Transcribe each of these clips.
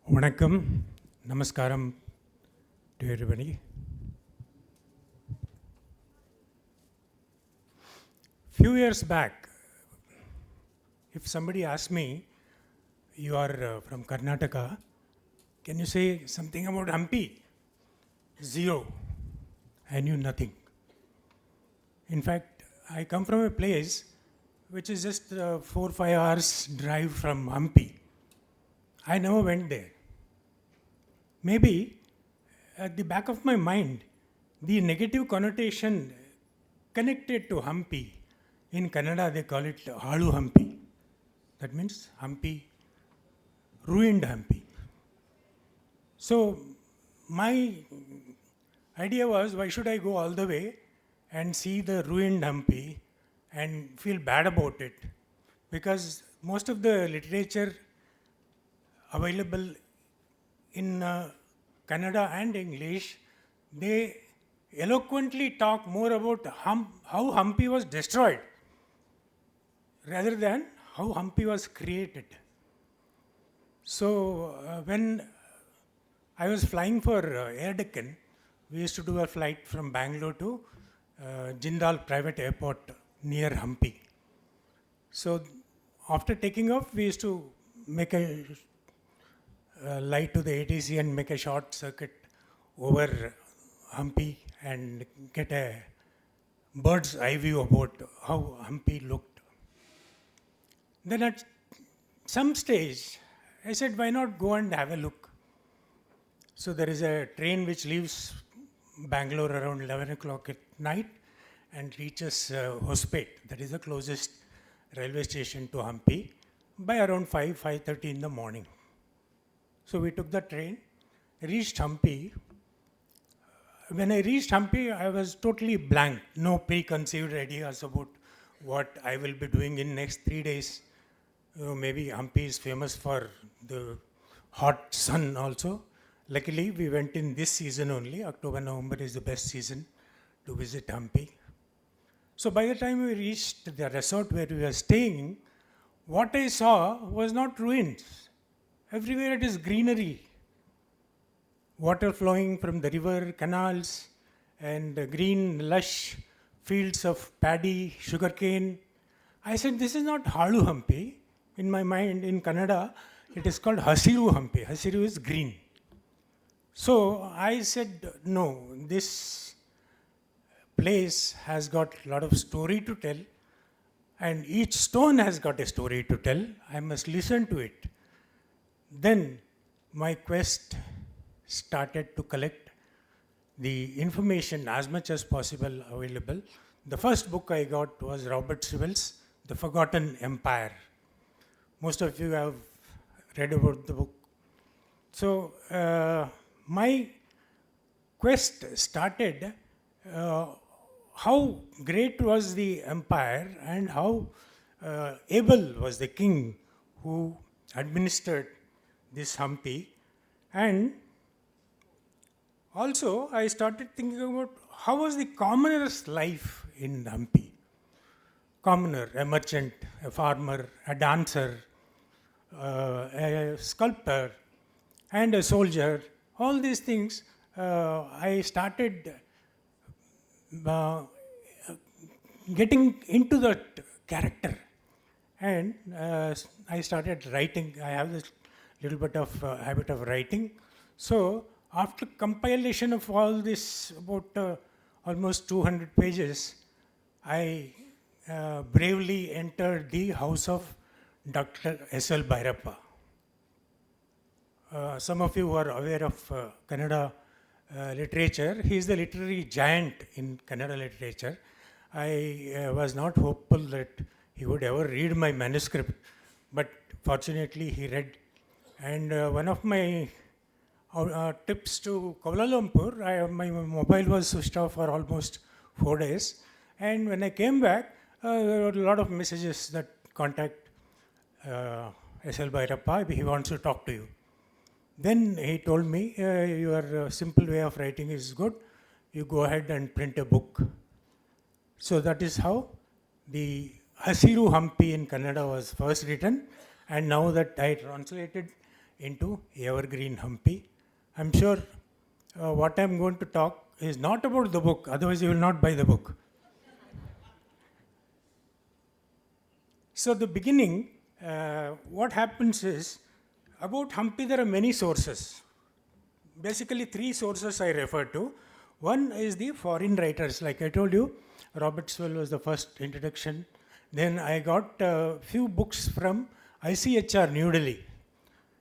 Vanakkam, Namaskaram to everybody. Few years back, if somebody asked me, you are from Karnataka, can you say something about Hampi? Zero. I knew nothing. In fact, I come from a place which is just 4-5 hours drive from Hampi. I never went there. Maybe at the back of my mind, the negative connotation connected to Hampi. In Kannada, they call it Halu Hampi. That means Hampi, ruined Hampi. So, my idea was, why should I go all the way and see the ruined Hampi and feel bad about it? Because most of the literature available in Kannada and English, they eloquently talk more about how Hampi was destroyed rather than how Hampi was created. So when I was flying for Air Deccan, we used to do a flight from Bangalore to Jindal Private Airport near Hampi. So after taking off, we used to make a light to the ATC and make a short circuit over Hampi and get a bird's eye view about how Hampi looked. Then at some stage, I said, why not go and have a look? So there is a train which leaves Bangalore around 11 o'clock at night and reaches Hospet, that is the closest railway station to Hampi, by around 5:30 in the morning. So we took the train, reached Hampi. When I reached Hampi, I was totally blank, no preconceived ideas about what I will be doing in next 3 days. Maybe Hampi is famous for the hot sun also. Luckily, we went in this season only. October, November is the best season to visit Hampi. So by the time we reached the resort where we were staying, what I saw was not ruins. Everywhere it is greenery. Water flowing from the river, canals, and green, lush fields of paddy, sugarcane. I said, this is not Halu Hampi. In my mind, in Kannada, it is called Hasiru Hampi. Hasiru is green. So I said, no, this place has got a lot of story to tell, and each stone has got a story to tell. I must listen to it. Then my quest started to collect the information as much as possible available. The first book I got was Robert Sewell's The Forgotten Empire. Most of you have read about the book. So my quest started how great was the empire and how able was the king who administered this Hampi. And also I started thinking about how was the commoner's life in Hampi. Commoner, a merchant, a farmer, a dancer, a sculptor, and a soldier. All these things, I started getting into that character. And I started writing. I have this little bit of habit of writing. So after compilation of all this, about almost 200 pages, I bravely entered the house of Dr. S.L. Bhairappa. Some of you who are aware of Kannada literature, he is the literary giant in Kannada literature. I was not hopeful that he would ever read my manuscript, but fortunately he read. And one of my trips to Kuala Lumpur, my mobile was switched off for almost 4 days. And when I came back, there were a lot of messages that contact S.L. Bhairappa, he wants to talk to you. Then he told me, your simple way of writing is good. You go ahead and print a book. So that is how the Hasiru Hampi in Kannada was first written. And now that I translated into Evergreen Hampi. I'm sure what I'm going to talk is not about the book, otherwise you will not buy the book. So the beginning, what happens is, about Hampi there are many sources. Basically, three sources I refer to. One is the foreign writers, like I told you, Robert Swell was the first introduction. Then I got a few books from ICHR New Delhi,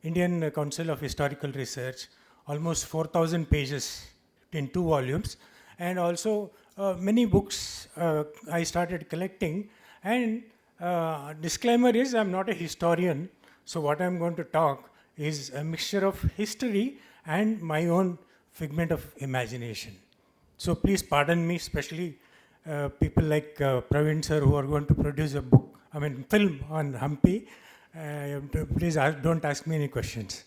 Indian Council of Historical Research, almost 4,000 pages in 2 volumes, and also many books I started collecting. And disclaimer is, I'm not a historian, so what I'm going to talk is a mixture of history and my own figment of imagination. So please pardon me, especially people like Praveen sir who are going to produce a book, film on Hampi. Please don't ask me any questions.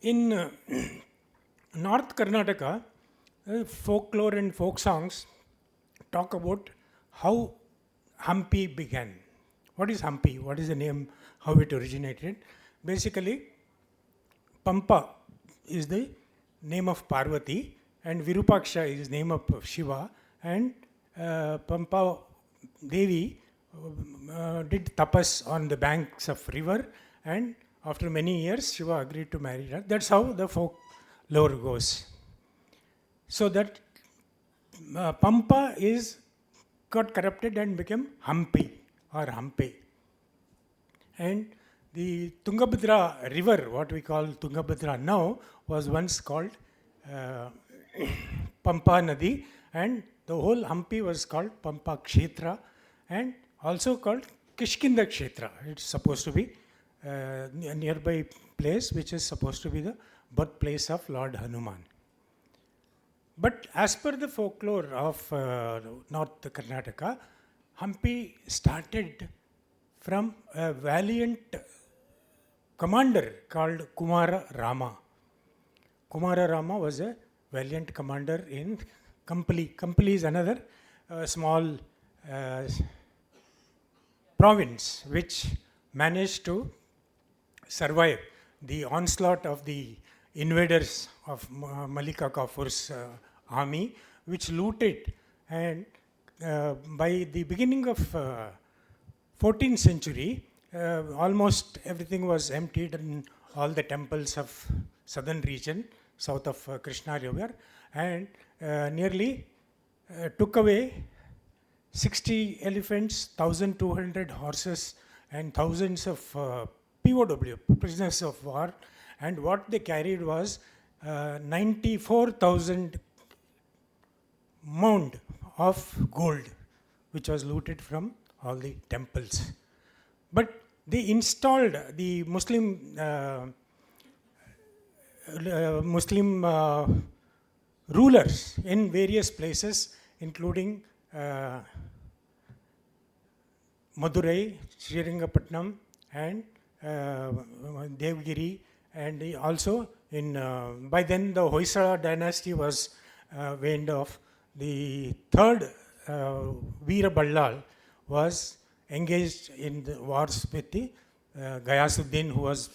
In North Karnataka, folklore and folk songs talk about how Hampi began. What is Hampi? What is the name? How it originated? Basically, Pampa is the name of Parvati, and Virupaksha is the name of Shiva, and Pampa Devi did tapas on the banks of river, and after many years Shiva agreed to marry her. That's how the folk lore goes. So that Pampa got corrupted and became Hampi or Hampe. And the Tungabhadra river, what we call Tungabhadra now, was once called Pampa Nadi, and the whole Hampi was called Pampa Kshetra and also called Kishkinda Kshetra. It's supposed to be a nearby place which is supposed to be the birthplace of Lord Hanuman. But as per the folklore of North Karnataka, Hampi started from a valiant commander called Kumara Rama. Kumara Rama was a valiant commander in Kampali. Kampali is another small province which managed to survive the onslaught of the invaders of Malika Kafur's army, which looted, and by the beginning of 14th century, almost everything was emptied in all the temples of southern region, south of Krishna River, and nearly took away 60 elephants, 1,200 horses, and thousands of POW, prisoners of war. And what they carried was 94,000 mound of gold, which was looted from all the temples. But they installed the Muslim rulers in various places, including Madurai, Srirangapatnam, and Devgiri, and also in by then the Hoysala dynasty was waned off. The third Veera Ballal was engaged in the wars with the Ghayasuddin, who was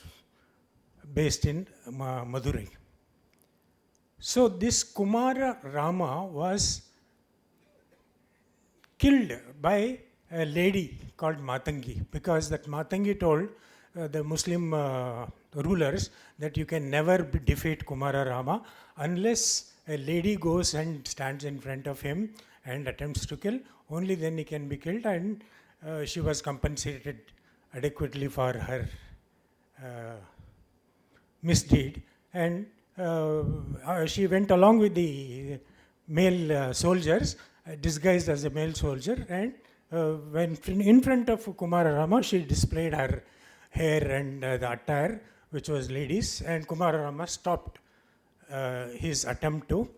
based in Madurai. So this Kumara Rama was killed by a lady called Matangi, because that Matangi told the Muslim rulers that you can never defeat Kumara Rama unless a lady goes and stands in front of him and attempts to kill. Only then he can be killed, and she was compensated adequately for her misdeed. And she went along with the male soldiers, disguised as a male soldier, and when in front of Kumara Rama, she displayed her hair and the attire, which was ladies, and Kumara Rama stopped his attempt to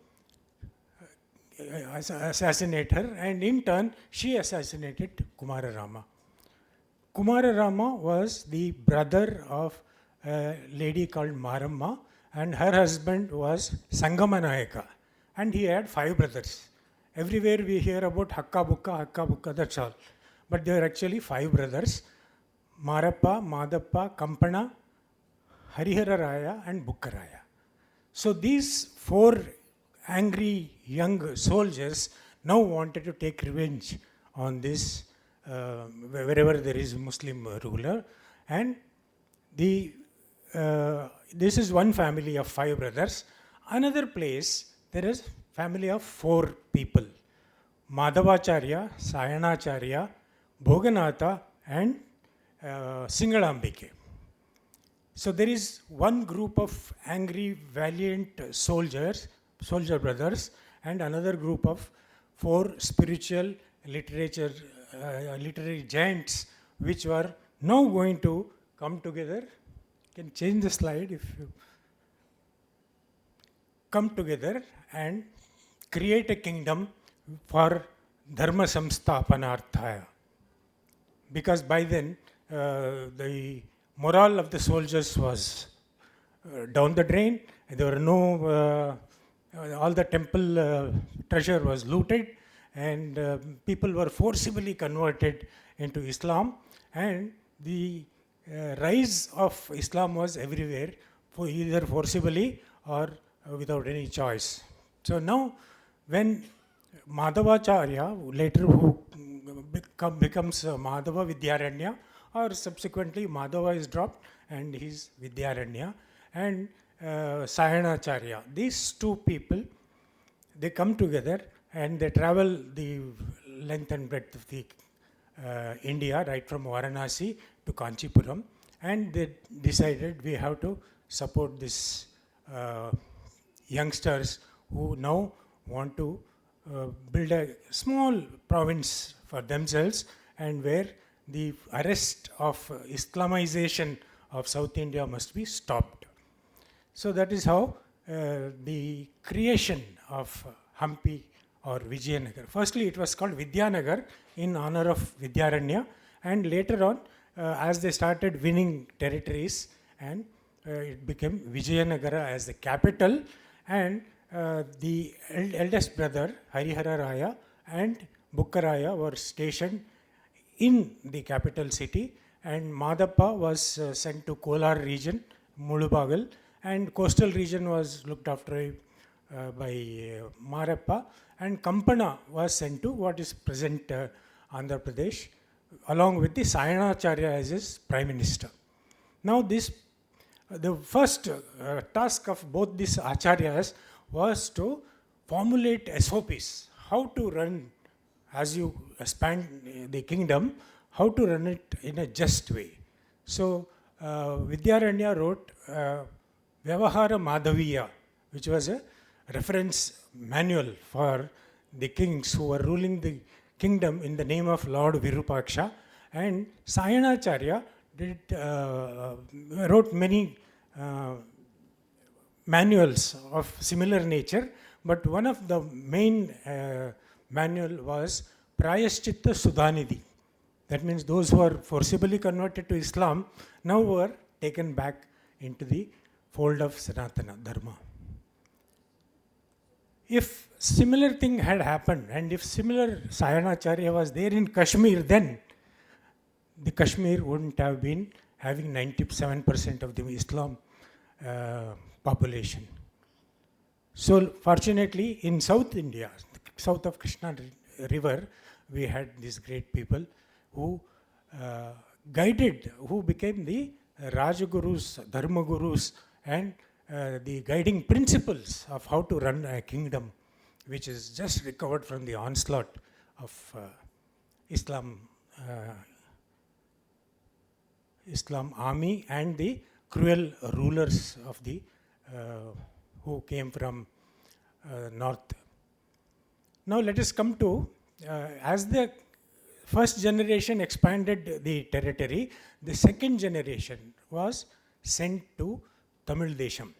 assassinate her, and in turn, she assassinated Kumara Rama. Kumara Rama was the brother of a lady called Maramma, and her husband was Sangamanayaka, and he had 5 brothers. Everywhere we hear about Hakka Bukka, that's all. but they are actually 5 brothers: Marappa, Madappa, Kampana, Harihara Raya, and Bukkaraya. So these 4 angry young soldiers now wanted to take revenge on this wherever there is Muslim ruler, and this is one family of 5 brothers. Another place there is family of 4 people: Madhavacharya, Sayanacharya, Bhoganatha, and Singalambike. So there is one group of angry, valiant soldier brothers, and another group of 4 spiritual literary giants, which were now going to come together. Can change the slide if you come together and create a kingdom for Dharma Samsthapanarthaya. Because by then the morale of the soldiers was down the drain. There were no, all the temple treasure was looted, and people were forcibly converted into Islam, and the rise of Islam was everywhere, either forcibly or without any choice. So now, when Madhavacharya, later who becomes Madhava Vidyaranya, or subsequently Madhava is dropped and he's Vidyaranya, and Sayanacharya, these 2 people, they come together and they travel the length and breadth of the India, right from Varanasi to Kanchipuram, and they decided we have to support these youngsters who now want to build a small province for themselves, and where the arrest of Islamization of South India must be stopped. So that is how the creation of Hampi or Vijayanagar. Firstly, it was called Vidyanagar in honor of Vidyaranya, and later on, as they started winning territories, and it became Vijayanagara as the capital, and the eldest brother, Harihara Raya, and Bukkaraya were stationed in the capital city, and Madappa was sent to Kolar region, Mulubagal, and coastal region was looked after by Marappa, and Kampana was sent to what is present Andhra Pradesh, along with the Sayanacharya as his prime minister. Now the first task of both these acharyas was to formulate SOPs, how to run, as you expand the kingdom, how to run it in a just way. So Vidyaranya wrote Vyavahara Madhaviya, which was a reference manual for the kings who were ruling the kingdom in the name of Lord Virupaksha, and Sayanacharya wrote many manuals of similar nature, but one of the main manual was Prayaschitta Sudhanidhi. That means those who are forcibly converted to Islam now were taken back into the fold of Sanatana Dharma. If similar thing had happened, and if similar Sayanacharya was there in Kashmir, then the Kashmir wouldn't have been having 97% of the Islam population. So fortunately, in South India, south of Krishna river, we had these great people who guided, who became the Rajagurus, Dharmagurus, and the guiding principles of how to run a kingdom, which is just recovered from the onslaught of Islam army and the cruel rulers of the who came from north. Now let us come to, as the first generation expanded the territory, the second generation was sent to Tamil Desham,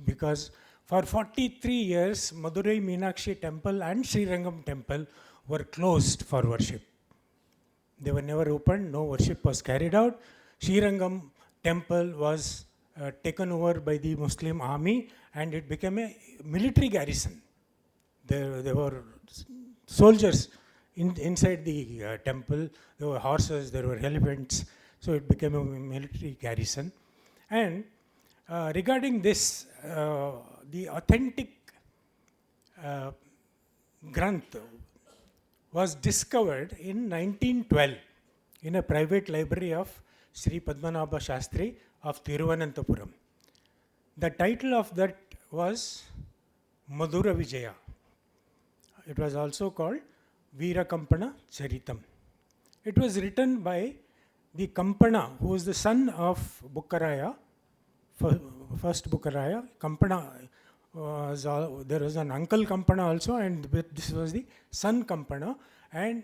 because for 43 years Madurai Meenakshi temple and Srirangam temple were closed for worship. They were never opened, no worship was carried out. Srirangam temple was taken over by the Muslim army, and it became a military garrison. There were soldiers inside the temple, there were horses, there were elephants, so it became a military garrison. And regarding this, the authentic uh, Granth was discovered in 1912 in a private library of Sri Padmanabha Shastri of Thiruvananthapuram. The title of that was Madhura Vijaya. It was also called Veera Kampana Charitam. It was written by the Kampana, who was the son of Bukkaraya, first Bukkaraya. Kampana was there was an uncle Kampana also, and this was the son Kampana, and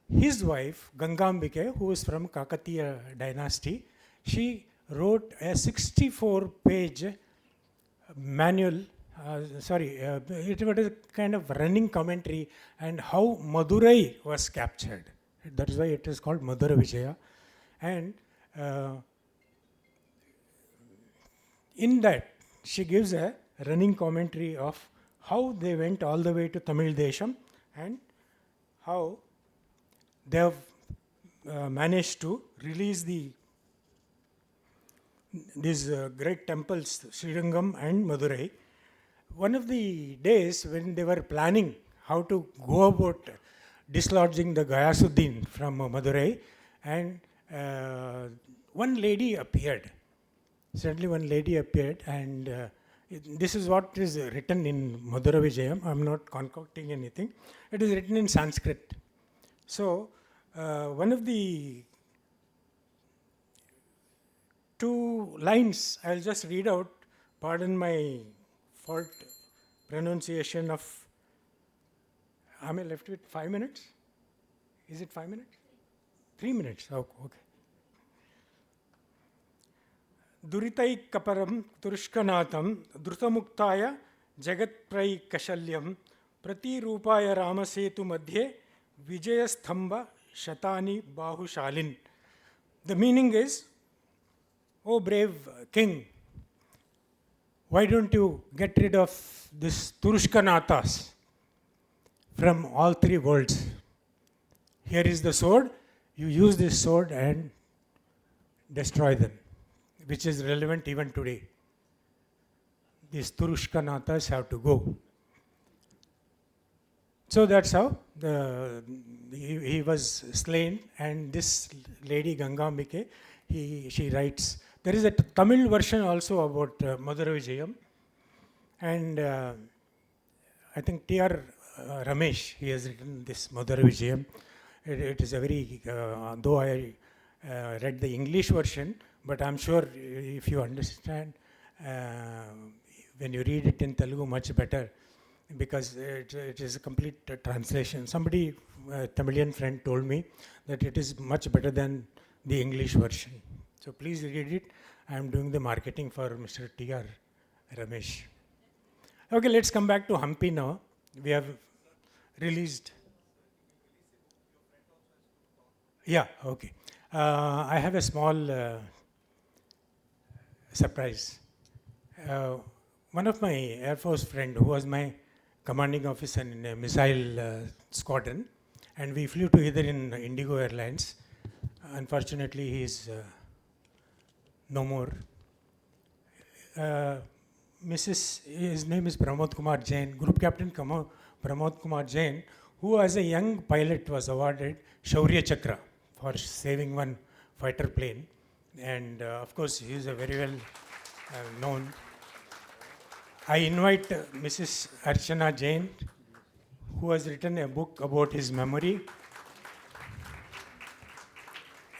his wife Gangambike, who was from Kakatiya dynasty. She wrote a 64-page manual. It was a kind of running commentary and how Madurai was captured. That is why it is called Madhura Vijaya. And in that, she gives a running commentary of how they went all the way to Tamil Desham and how they have managed to release these great temples, Srirangam and Madurai. One of the days when they were planning how to go about dislodging the Gayasuddin from Madurai, and one lady appeared. Suddenly one lady appeared, and this is what is written in Madhura Vijayam. I am not concocting anything. It is written in Sanskrit. So, one of the two lines I will just read out. Pardon my fault pronunciation of. Am I left with 5 minutes? Is it 5 minutes? 3 minutes. Oh, okay. Duritaikaparam Turushkanatham Drutamuktaaya Jagatpraikashalyam Pratirupaya Ramasetu Madhye Vijayasthamba Shatani Bahushalin. The meaning is, O brave king, why don't you get rid of this Turushkanathas from all three worlds? Here is the sword, you use this sword and destroy them, which is relevant even today. These Turushkanathas have to go. So that's how he was slain, and this lady Gangambike, she writes. There is a Tamil version also about Madhura Vijayam, and I think T.R. Ramesh, he has written this Madhura Vijayam. It is a very, though I read the English version, but I'm sure if you understand, when you read it in Telugu, much better, because it is a complete translation. Somebody, a Tamilian friend, told me that it is much better than the English version. So please read it. I am doing the marketing for Mr. T.R. Ramesh. Okay, let's come back to Hampi now. We have released. Yeah, okay. I have a small surprise. One of my Air Force friend, who was my commanding officer in a missile squadron, and we flew together in Indigo Airlines. Unfortunately, he is no more. His name is Pramod Kumar Jain, Group Captain Pramod Kumar Jain, who as a young pilot was awarded Shaurya Chakra for saving one fighter plane. And of course, he is a very well known. I invite Mrs. Archana Jain, who has written a book about his memory,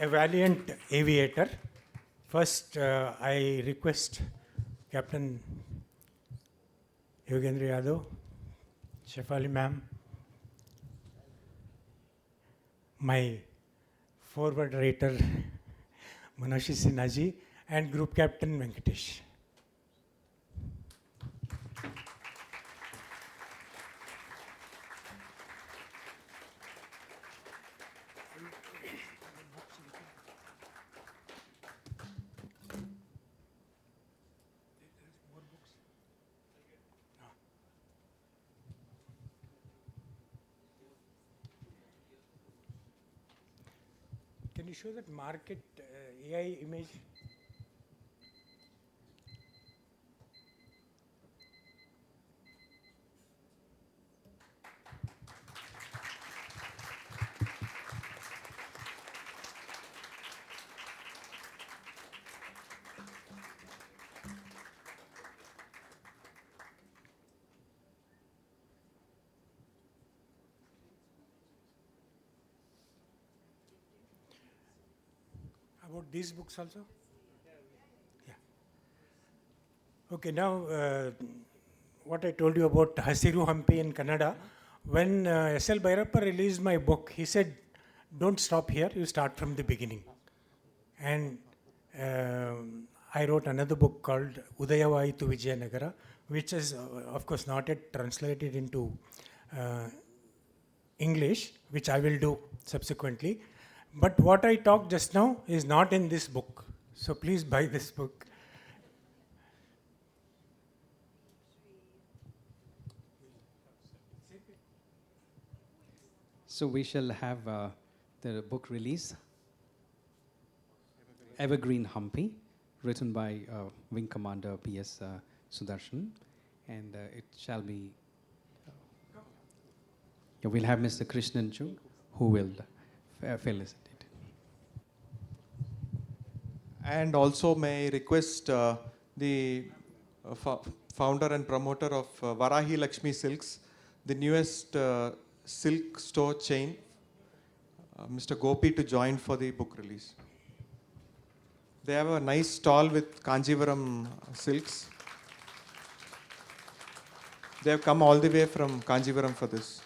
A Valiant Aviator. First, I request Captain Yogendra Yadav, Shefali ma'am, my forward writer Manashi Sinhaji, and Group Captain Venkatesh. Can you show that market AI image? About these books also? Yeah. Okay, now what I told you about Hasiru Hampi in Kannada, when S.L. Bhairappa released my book, he said, don't stop here, you start from the beginning. And I wrote another book called Udayavaitu Vijayanagara, which is, of course, not yet translated into English, which I will do subsequently. But what I talked just now is not in this book. So please buy this book. So we shall have the book release, Evergreen Hampi, written by Wing Commander P.S. Sudarshan, and it shall be. We'll have Mr. Krishnan Chu, who will felicitate it. And also may I request the founder and promoter of Varahi Lakshmi Silks, the newest silk store chain, Mr. Gopi, to join for the book release. They have a nice stall with Kanjivaram silks. They have come all the way from Kanjivaram for this.